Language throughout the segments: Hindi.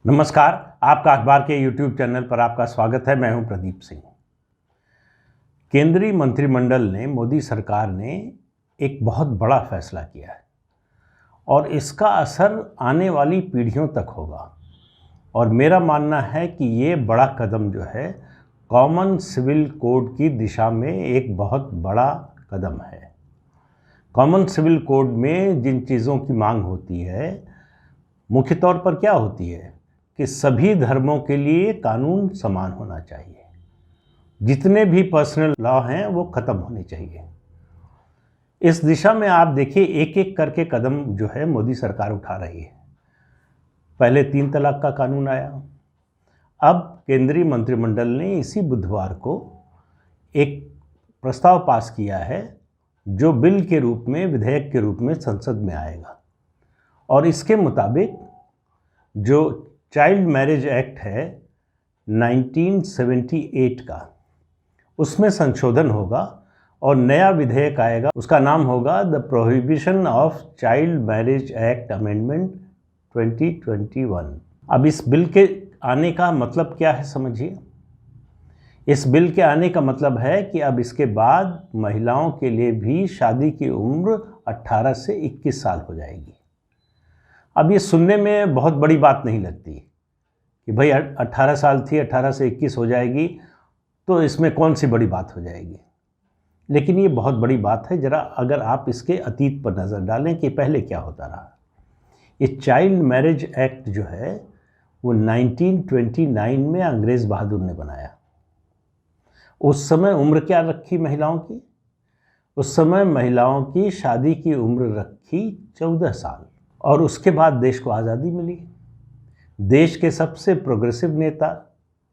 नमस्कार। आपका अखबार के YouTube चैनल पर आपका स्वागत है। मैं हूं प्रदीप सिंह। केंद्रीय मंत्रिमंडल ने, मोदी सरकार ने एक बहुत बड़ा फैसला किया है और इसका असर आने वाली पीढ़ियों तक होगा। और मेरा मानना है कि ये बड़ा कदम जो है कॉमन सिविल कोड की दिशा में एक बहुत बड़ा कदम है। कॉमन सिविल कोड में जिन चीज़ों की मांग होती है, मुख्य तौर पर क्या होती है कि सभी धर्मों के लिए कानून समान होना चाहिए। जितने भी पर्सनल लॉ हैं वो ख़त्म होने चाहिए। इस दिशा में आप देखिए एक एक करके कदम जो है मोदी सरकार उठा रही है। पहले 3 तलाक का कानून आया। अब केंद्रीय मंत्रिमंडल ने इसी बुधवार को एक प्रस्ताव पास किया है जो बिल के रूप में, विधेयक के रूप में संसद में आएगा। और इसके मुताबिक जो चाइल्ड मैरिज एक्ट है 1978 का, उसमें संशोधन होगा और नया विधेयक आएगा। उसका नाम होगा the prohibition of child marriage act amendment 2021। अब इस बिल के आने का मतलब क्या है समझिए। इस बिल के आने का मतलब है कि अब इसके बाद महिलाओं के लिए भी शादी की उम्र 18 से 21 साल हो जाएगी। अब ये सुनने में बहुत बड़ी बात नहीं लगती कि भाई 18 साल थी, 18 से 21 हो जाएगी, तो इसमें कौन सी बड़ी बात हो जाएगी। लेकिन ये बहुत बड़ी बात है। ज़रा अगर आप इसके अतीत पर नज़र डालें कि पहले क्या होता रहा। ये चाइल्ड मैरिज एक्ट जो है वो 1929 में अंग्रेज़ बहादुर ने बनाया। उस समय उम्र क्या रखी महिलाओं की? उस समय महिलाओं की शादी की उम्र रखी 14 साल। और उसके बाद देश को आज़ादी मिली। देश के सबसे प्रोग्रेसिव नेता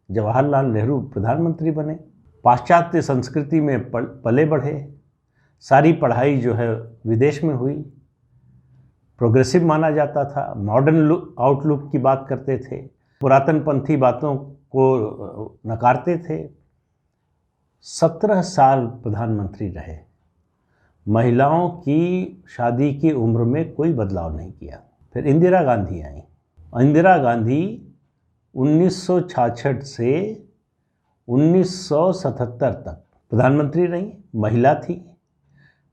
जवाहरलाल नेहरू प्रधानमंत्री बने। पाश्चात्य संस्कृति में पले बढ़े। सारी पढ़ाई जो है विदेश में हुई। प्रोग्रेसिव माना जाता था। मॉडर्न आउटलुक की बात करते थे। पुरातनपंथी बातों को नकारते थे। 17 साल प्रधानमंत्री रहे। महिलाओं की शादी की उम्र में कोई बदलाव नहीं किया। फिर इंदिरा गांधी आई। इंदिरा गांधी 1966 से 1977 तक प्रधानमंत्री रही। महिला थी।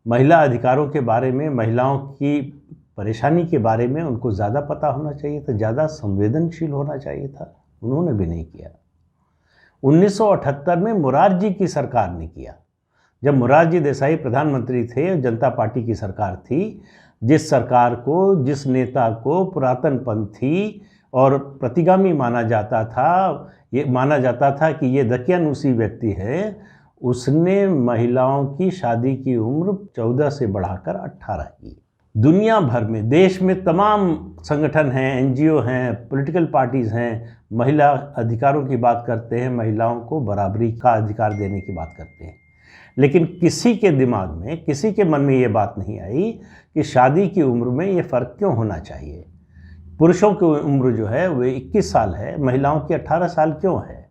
महिला अधिकारों के बारे में, महिलाओं की परेशानी के बारे में उनको ज़्यादा पता होना चाहिए था, ज़्यादा संवेदनशील होना चाहिए था। उन्होंने भी नहीं किया। 1978 में मोरारजी की सरकार ने किया। जब मोरारजी देसाई प्रधानमंत्री थे, जनता पार्टी की सरकार थी, जिस सरकार को, जिस नेता को पुरातनपंथी और प्रतिगामी माना जाता था, ये माना जाता था कि ये दकियानूसी व्यक्ति है, उसने महिलाओं की शादी की उम्र 14 से बढ़ाकर 18 की। दुनिया भर में, देश में तमाम संगठन हैं, एनजीओ हैं, पॉलिटिकल पार्टीज़ हैं, महिला अधिकारों की बात करते हैं, महिलाओं को बराबरी का अधिकार देने की बात करते हैं। लेकिन किसी के दिमाग में, किसी के मन में ये बात नहीं आई कि शादी की उम्र में ये फ़र्क क्यों होना चाहिए। पुरुषों की उम्र जो है वो 21 साल है, महिलाओं की 18 साल क्यों है।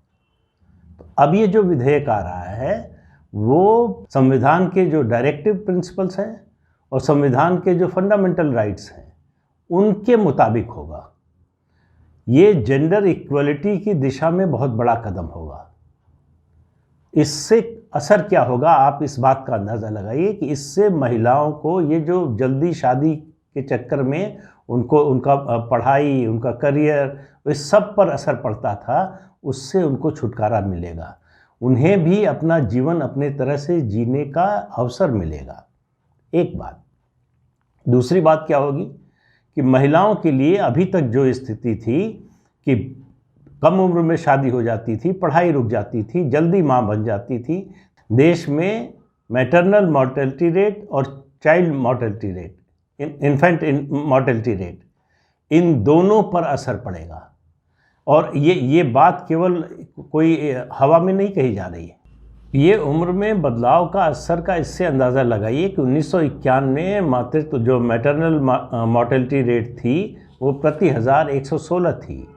तो अब ये जो विधेयक आ रहा है वो संविधान के जो डायरेक्टिव प्रिंसिपल्स हैं और संविधान के जो फंडामेंटल राइट्स हैं उनके मुताबिक होगा। ये जेंडर इक्वलिटी की दिशा में बहुत बड़ा कदम होगा। इससे असर क्या होगा, आप इस बात का अंदाज़ा लगाइए कि इससे महिलाओं को, ये जो जल्दी शादी के चक्कर में उनका पढ़ाई, उनका करियर, इस सब पर असर पड़ता था, उससे उनको छुटकारा मिलेगा। उन्हें भी अपना जीवन अपने तरह से जीने का अवसर मिलेगा। एक बात। दूसरी बात क्या होगी कि महिलाओं के लिए अभी तक जो स्थिति थी कि कम उम्र में शादी हो जाती थी, पढ़ाई रुक जाती थी, जल्दी माँ बन जाती थी, देश में मैटरनल मॉर्टेलिटी रेट और child mortality rate, infant mortality rate, इन दोनों पर असर पड़ेगा। और ये बात केवल कोई हवा में नहीं कही जा रही है। ये उम्र में बदलाव का असर का इससे अंदाज़ा लगाइए कि 1951 में मातृत्व, जो मैटरनल मॉर्टेलिटी रेट थी, वो प्रति 1000 116 थी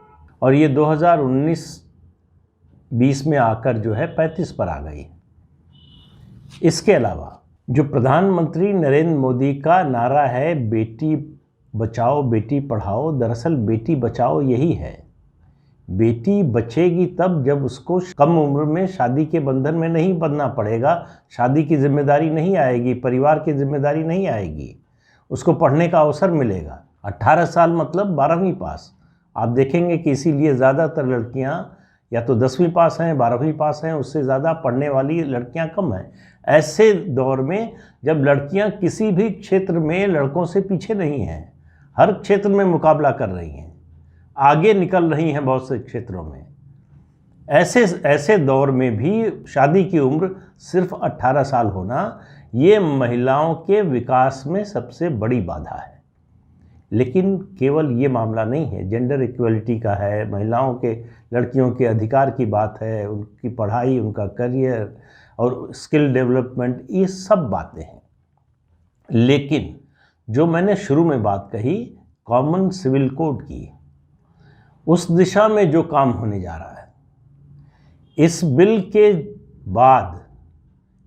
और ये 2019-20 में आकर जो है 35 पर आ गई। इसके अलावा जो प्रधानमंत्री नरेंद्र मोदी का नारा है बेटी बचाओ बेटी पढ़ाओ, दरअसल बेटी बचाओ यही है बेटी बचेगी तब जब उसको कम उम्र में शादी के बंधन में नहीं बंधना पड़ेगा, शादी की जिम्मेदारी नहीं आएगी, परिवार की जिम्मेदारी नहीं आएगी, उसको पढ़ने का अवसर मिलेगा। 18 साल मतलब 12वीं पास। आप देखेंगे कि इसीलिए ज़्यादातर लड़कियां या तो 10वीं पास हैं, 12वीं पास हैं, उससे ज़्यादा पढ़ने वाली लड़कियां कम हैं। ऐसे दौर में जब लड़कियां किसी भी क्षेत्र में लड़कों से पीछे नहीं हैं, हर क्षेत्र में मुकाबला कर रही हैं, आगे निकल रही हैं बहुत से क्षेत्रों में, ऐसे दौर में भी शादी की उम्र सिर्फ 18 साल होना ये महिलाओं के विकास में सबसे बड़ी बाधा है। लेकिन केवल ये मामला नहीं है, जेंडर इक्वलिटी का है, महिलाओं के, लड़कियों के अधिकार की बात है, उनकी पढ़ाई, उनका करियर और स्किल डेवलपमेंट, ये सब बातें हैं। लेकिन जो मैंने शुरू में बात कही कॉमन सिविल कोड की, उस दिशा में जो काम होने जा रहा है, इस बिल के बाद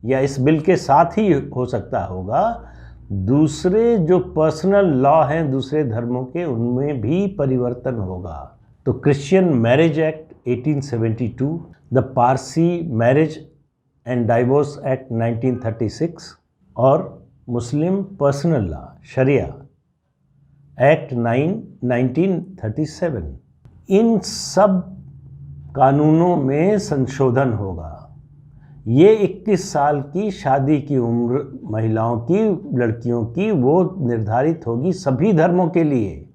या इस बिल के साथ ही हो सकता होगा, दूसरे जो पर्सनल लॉ हैं दूसरे धर्मों के, उनमें भी परिवर्तन होगा। तो Christian marriage act 1872, the Parsi marriage and divorce act 1936 और मुस्लिम पर्सनल लॉ शरिया एक्ट 1937, इन सब कानूनों में संशोधन होगा। ये 21 साल की शादी की उम्र महिलाओं की, लड़कियों की, वो निर्धारित होगी सभी धर्मों के लिए,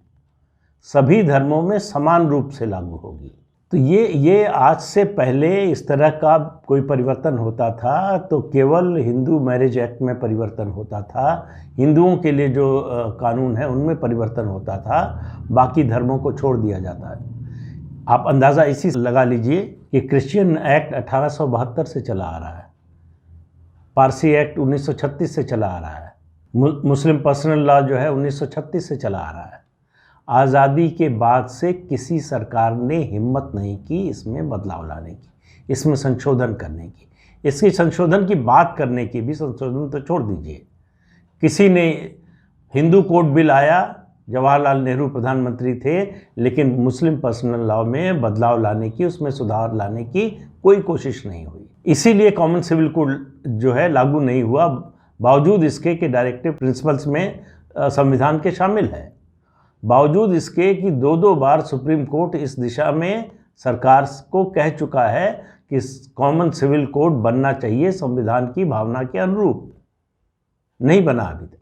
सभी धर्मों में समान रूप से लागू होगी। तो ये आज से पहले इस तरह का कोई परिवर्तन होता था तो केवल हिंदू मैरिज एक्ट में परिवर्तन होता था, हिंदुओं के लिए जो कानून है उनमें परिवर्तन होता था, बाकी धर्मों को छोड़ दिया जाता है। आप अंदाज़ा इसी से लगा लीजिए कि क्रिश्चियन एक्ट 1872 से चला आ रहा है, पारसी एक्ट 1936 से चला आ रहा है, मुस्लिम पर्सनल लॉ जो है 1936 से चला आ रहा है। आज़ादी के बाद से किसी सरकार ने हिम्मत नहीं की इसमें बदलाव लाने की, इसमें संशोधन करने की, इसकी संशोधन की बात करने की भी, संशोधन तो छोड़ दीजिए। किसी ने हिंदू कोड बिल आया, जवाहरलाल नेहरू प्रधानमंत्री थे, लेकिन मुस्लिम पर्सनल लॉ में बदलाव लाने की, उसमें सुधार लाने की कोई कोशिश नहीं हुई। इसीलिए कॉमन सिविल कोड जो है लागू नहीं हुआ, बावजूद इसके कि डायरेक्टिव प्रिंसिपल्स में संविधान के शामिल है, बावजूद इसके कि दो बार सुप्रीम कोर्ट इस दिशा में सरकार को कह चुका है कि कॉमन सिविल कोड बनना चाहिए संविधान की भावना के अनुरूप, नहीं बना अभी तक।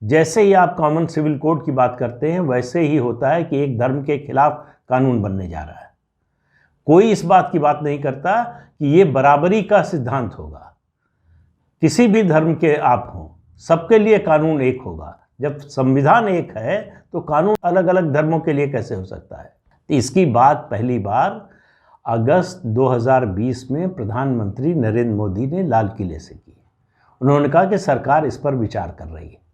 जैसे ही आप कॉमन सिविल कोड की बात करते हैं वैसे ही होता है कि एक धर्म के खिलाफ कानून बनने जा रहा है। कोई इस बात की बात नहीं करता कि ये बराबरी का सिद्धांत होगा, किसी भी धर्म के आप हों, सबके लिए कानून एक होगा। जब संविधान एक है तो कानून अलग अलग धर्मों के लिए कैसे हो सकता है? तो इसकी बात पहली बार अगस्त 2020 में प्रधानमंत्री नरेंद्र मोदी ने लाल किले से की। उन्होंने कहा कि सरकार इस पर विचार कर रही है।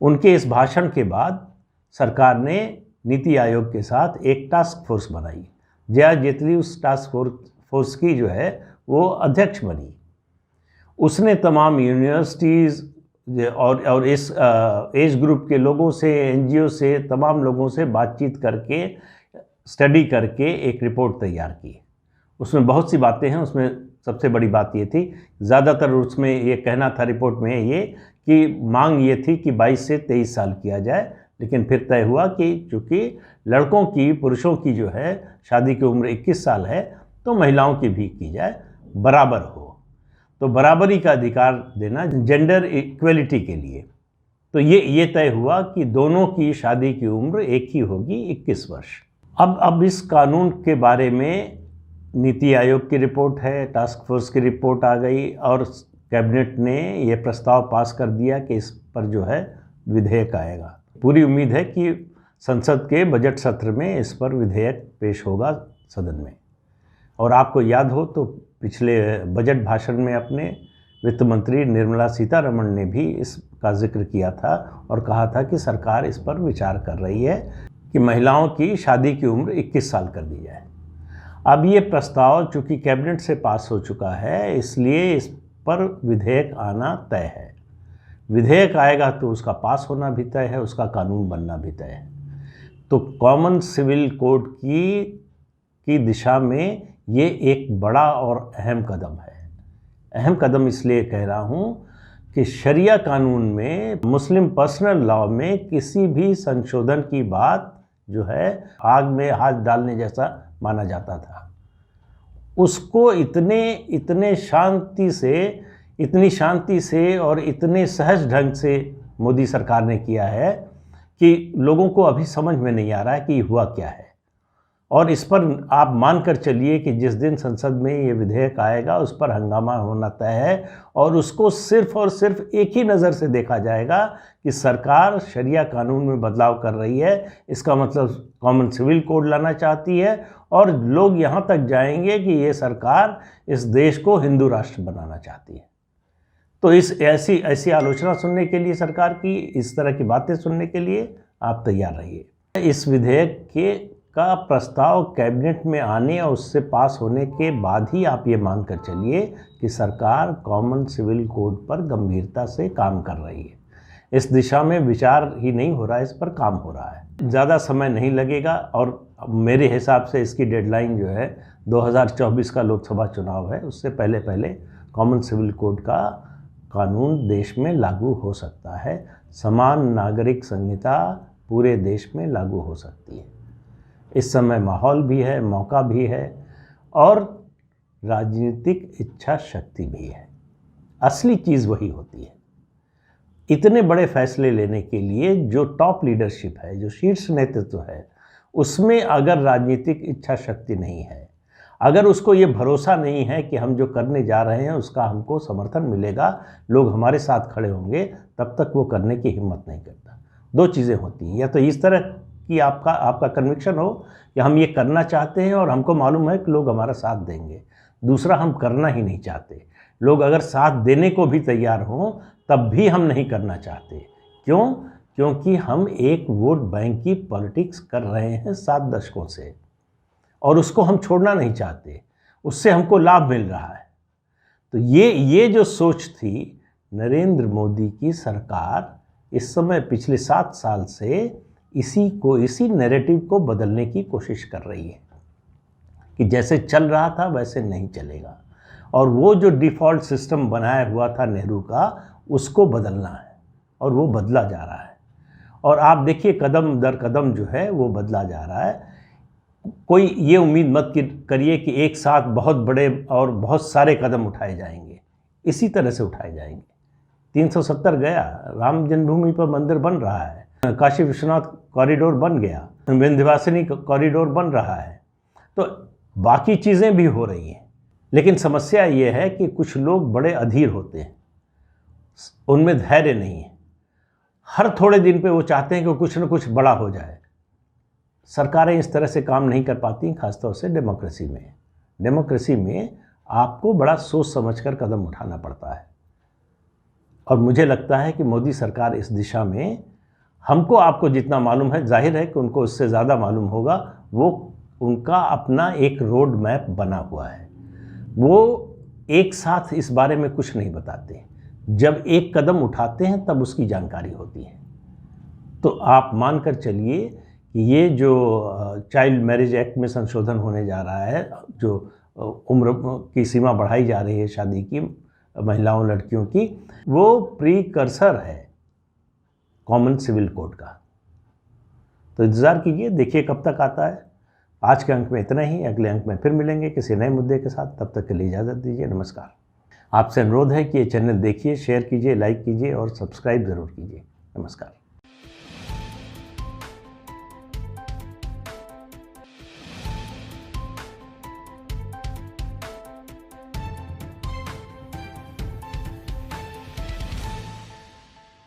उनके इस भाषण के बाद सरकार ने नीति आयोग के साथ एक टास्क फोर्स बनाई। जया जेटली उस टास्क फोर्स की जो है वो अध्यक्ष बनी। उसने तमाम यूनिवर्सिटीज़ और इस एज ग्रुप के लोगों से, एनजीओ से, तमाम लोगों से बातचीत करके, स्टडी करके एक रिपोर्ट तैयार की। उसमें बहुत सी बातें हैं, उसमें सबसे बड़ी बात ये थी, ज़्यादातर उसमें ये कहना था रिपोर्ट में ये कि मांग ये थी कि 22 से 23 साल किया जाए, लेकिन फिर तय हुआ कि चूँकि लड़कों की, पुरुषों की जो है शादी की उम्र 21 साल है तो महिलाओं की भी की जाए, बराबर हो। तो बराबरी का अधिकार देना जेंडर इक्वलिटी के लिए। तो ये तय हुआ कि दोनों की शादी की उम्र एक ही होगी, 21 वर्ष। अब इस कानून के बारे में नीति आयोग की रिपोर्ट है, टास्क फोर्स की रिपोर्ट आ गई और कैबिनेट ने ये प्रस्ताव पास कर दिया कि इस पर जो है विधेयक आएगा। पूरी उम्मीद है कि संसद के बजट सत्र में इस पर विधेयक पेश होगा सदन में। और आपको याद हो तो पिछले बजट भाषण में अपने वित्त मंत्री निर्मला सीतारमण ने भी इसका जिक्र किया था और कहा था कि सरकार इस पर विचार कर रही है कि महिलाओं की शादी की उम्र 21 साल कर दी जाए। अब ये प्रस्ताव चूँकि कैबिनेट से पास हो चुका है, इसलिए इस पर विधेयक आना तय है। विधेयक आएगा तो उसका पास होना भी तय है, उसका कानून बनना भी तय है। तो कॉमन सिविल कोड की की दिशा में ये एक बड़ा और अहम कदम है। अहम कदम इसलिए कह रहा हूँ कि शरिया कानून में, मुस्लिम पर्सनल लॉ में किसी भी संशोधन की बात जो है आग में हाथ डालने जैसा माना जाता था। उसको इतनी शांति से और इतने सहज ढंग से मोदी सरकार ने किया है कि लोगों को अभी समझ में नहीं आ रहा है कि हुआ क्या है। और इस पर आप मानकर चलिए कि जिस दिन संसद में ये विधेयक आएगा उस पर हंगामा होना तय है, और उसको सिर्फ और सिर्फ एक ही नज़र से देखा जाएगा कि सरकार शरिया कानून में बदलाव कर रही है। इसका मतलब कॉमन सिविल कोड लाना चाहती है, और लोग यहाँ तक जाएंगे कि ये सरकार इस देश को हिंदू राष्ट्र बनाना चाहती है। तो ऐसी आलोचना सुनने के लिए, सरकार की इस तरह की बातें सुनने के लिए आप तैयार रहिए। इस विधेयक का प्रस्ताव कैबिनेट में आने और उससे पास होने के बाद ही आप ये मान कर चलिए कि सरकार कॉमन सिविल कोड पर गंभीरता से काम कर रही है। इस दिशा में विचार ही नहीं हो रहा है, इस पर काम हो रहा है। ज़्यादा समय नहीं लगेगा, और मेरे हिसाब से इसकी डेडलाइन जो है 2024 का लोकसभा चुनाव है, उससे पहले कॉमन सिविल कोड का कानून देश में लागू हो सकता है। समान नागरिक संहिता पूरे देश में लागू हो सकती है। इस समय माहौल भी है, मौका भी है, और राजनीतिक इच्छा शक्ति भी है। असली चीज़ वही होती है। इतने बड़े फैसले लेने के लिए जो टॉप लीडरशिप है, जो शीर्ष नेतृत्व है, उसमें अगर राजनीतिक इच्छा शक्ति नहीं है, अगर उसको ये भरोसा नहीं है कि हम जो करने जा रहे हैं उसका हमको समर्थन मिलेगा, लोग हमारे साथ खड़े होंगे, तब तक वो करने की हिम्मत नहीं करता। दो चीज़ें होती हैं, या तो इस तरह कि आपका कन्विक्शन हो कि हम ये करना चाहते हैं और हमको मालूम है कि लोग हमारा साथ देंगे। दूसरा, हम करना ही नहीं चाहते। लोग अगर साथ देने को भी तैयार हों तब भी हम नहीं करना चाहते। क्यों? क्योंकि हम एक वोट बैंक की पॉलिटिक्स कर रहे हैं 7 दशकों से, और उसको हम छोड़ना नहीं चाहते। उससे हमको लाभ मिल रहा है। तो ये जो सोच थी, नरेंद्र मोदी की सरकार इस समय पिछले 7 साल से इसी नैरेटिव को बदलने की कोशिश कर रही है कि जैसे चल रहा था वैसे नहीं चलेगा, और वो जो डिफ़ॉल्ट सिस्टम बनाया हुआ था नेहरू का, उसको बदलना है, और वो बदला जा रहा है। और आप देखिए कदम दर कदम जो है वो बदला जा रहा है। कोई ये उम्मीद मत करिए कि एक साथ बहुत बड़े और बहुत सारे कदम उठाए जाएंगे। इसी तरह से उठाए जाएंगे। 370 गया, राम जन्मभूमि पर मंदिर बन रहा है, काशी विश्वनाथ कॉरिडोर बन गया, विंध्यवासिनी कॉरिडोर बन रहा है, तो बाकी चीज़ें भी हो रही हैं। लेकिन समस्या ये है कि कुछ लोग बड़े अधीर होते हैं, उनमें धैर्य नहीं है। हर थोड़े दिन पे वो चाहते हैं कि कुछ न कुछ बड़ा हो जाए। सरकारें इस तरह से काम नहीं कर पाती, खासतौर से डेमोक्रेसी में आपको बड़ा सोच समझकर कदम उठाना पड़ता है। और मुझे लगता है कि मोदी सरकार इस दिशा में, हमको आपको जितना मालूम है, जाहिर है कि उनको उससे ज़्यादा मालूम होगा, वो उनका अपना एक रोड मैप बना हुआ है। वो एक साथ इस बारे में कुछ नहीं बताते। जब एक कदम उठाते हैं तब उसकी जानकारी होती है। तो आप मान कर चलिए कि ये जो चाइल्ड मैरिज एक्ट में संशोधन होने जा रहा है, जो उम्र की सीमा बढ़ाई जा रही है शादी की, महिलाओं लड़कियों की, वो प्रीकर्सर है कॉमन सिविल कोड का। तो इंतज़ार कीजिए, देखिए कब तक आता है। आज के अंक में इतना ही। अगले अंक में फिर मिलेंगे किसी नए मुद्दे के साथ। तब तक के लिए इजाज़त दीजिए। नमस्कार। आपसे अनुरोध है कि ये चैनल देखिए, शेयर कीजिए, लाइक कीजिए और सब्सक्राइब ज़रूर कीजिए। नमस्कार।